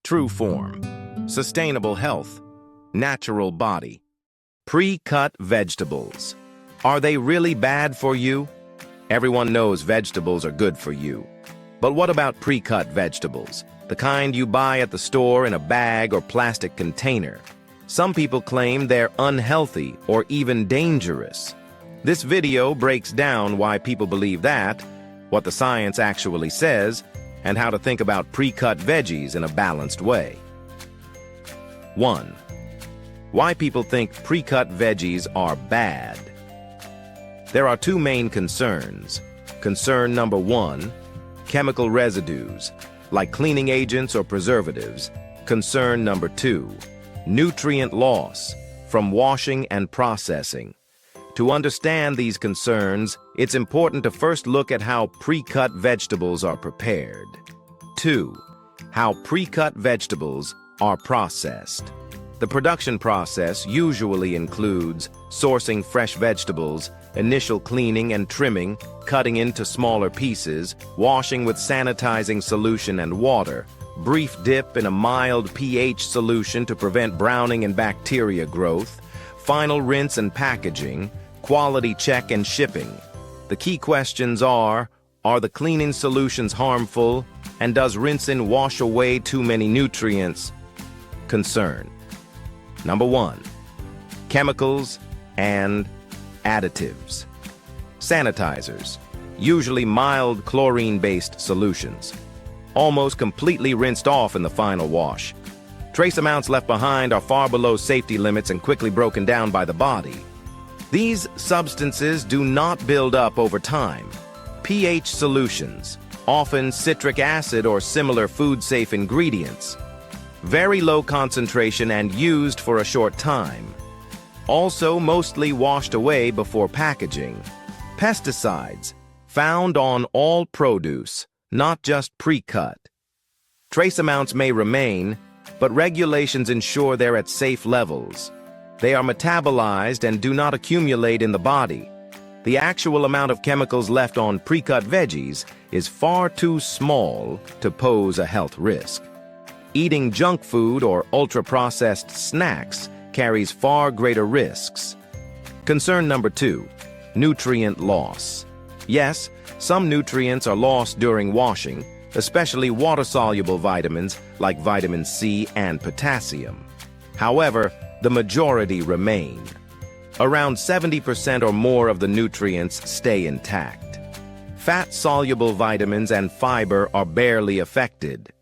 true form, sustainable health, natural body. Pre-cut vegetables. Are they really bad for you? Everyone knows vegetables are good for you. But what about pre-cut vegetables? The kind you buy at the store in a bag or plastic container. Some people claim they're unhealthy or even dangerous. This video breaks down why people believe that, what the science actually says, and how to think about pre-cut veggies in a balanced way. 1. Why people think pre-cut veggies are bad. There are two main concerns. Concern number 1, chemical residues, like cleaning agents or preservatives. Concern number 2, nutrient loss from washing and processing. To understand these concerns, it's important to first look at how pre-cut vegetables are prepared. 2. How pre-cut vegetables are processed. The production process usually includes sourcing fresh vegetables, initial cleaning and trimming, cutting into smaller pieces, washing with sanitizing solution and water, brief dip in a mild pH solution to prevent browning and bacteria growth, final rinse and packaging, quality check and shipping. The key questions are the cleaning solutions harmful, and does rinsing wash away too many nutrients? Concern. Number 1, chemicals and additives. Sanitizers, usually mild chlorine-based solutions, almost completely rinsed off in the final wash. Trace amounts left behind are far below safety limits and quickly broken down by the body. These substances do not build up over time. pH solutions, often citric acid or similar food-safe ingredients. Very low concentration and used for a short time. Also mostly washed away before packaging. Pesticides, found on all produce, not just pre-cut. Trace amounts may remain, but regulations ensure they're at safe levels. They are metabolized and do not accumulate in the body. The actual amount of chemicals left on pre-cut veggies is far too small to pose a health risk. Eating junk food or ultra-processed snacks carries far greater risks. Concern number 2, nutrient loss. Yes, some nutrients are lost during washing, especially water-soluble vitamins like vitamin C and potassium. However, the majority remain. Around 70% or more of the nutrients stay intact. Fat-soluble vitamins and fiber are barely affected.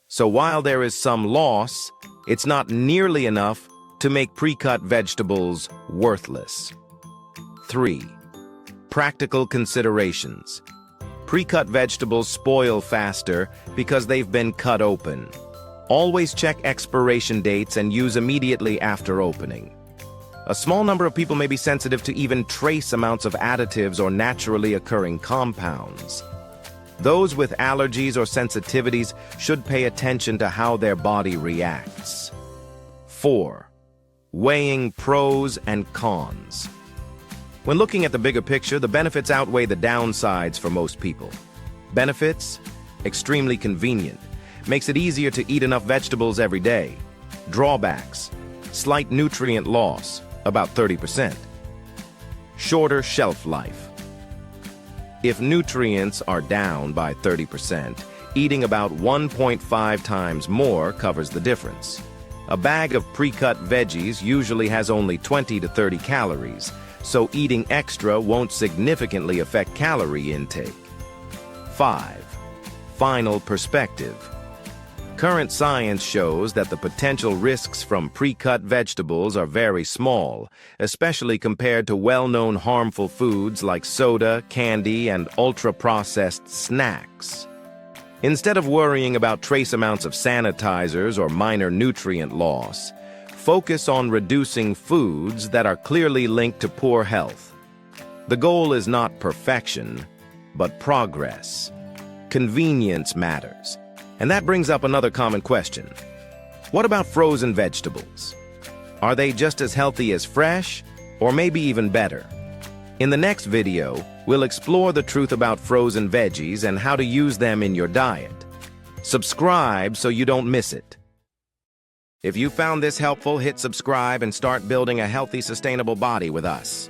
So while there is some loss, it's not nearly enough to make pre-cut vegetables worthless. 3. Practical considerations. Pre-cut vegetables spoil faster because they've been cut open. Always check expiration dates and use immediately after opening. A small number of people may be sensitive to even trace amounts of additives or naturally occurring compounds. Those with allergies or sensitivities should pay attention to how their body reacts. 4. Weighing pros and cons. When looking at the bigger picture, the benefits outweigh the downsides for most people. Benefits? Extremely convenient. Makes it easier to eat enough vegetables every day. Drawbacks? Slight nutrient loss, about 30%. Shorter shelf life. If nutrients are down by 30%, eating about 1.5 times more covers the difference. A bag of pre-cut veggies usually has only 20 to 30 calories, so eating extra won't significantly affect calorie intake. 5. Final perspective. Current science shows that the potential risks from pre-cut vegetables are very small, especially compared to well-known harmful foods like soda, candy, and ultra-processed snacks. Instead of worrying about trace amounts of sanitizers or minor nutrient loss, focus on reducing foods that are clearly linked to poor health. The goal is not perfection, but progress. Convenience matters. And that brings up another common question. What about frozen vegetables? Are they just as healthy as fresh, or maybe even better? In the next video, we'll explore the truth about frozen veggies and how to use them in your diet. Subscribe so you don't miss it. If you found this helpful, hit subscribe and start building a healthy, sustainable body with us.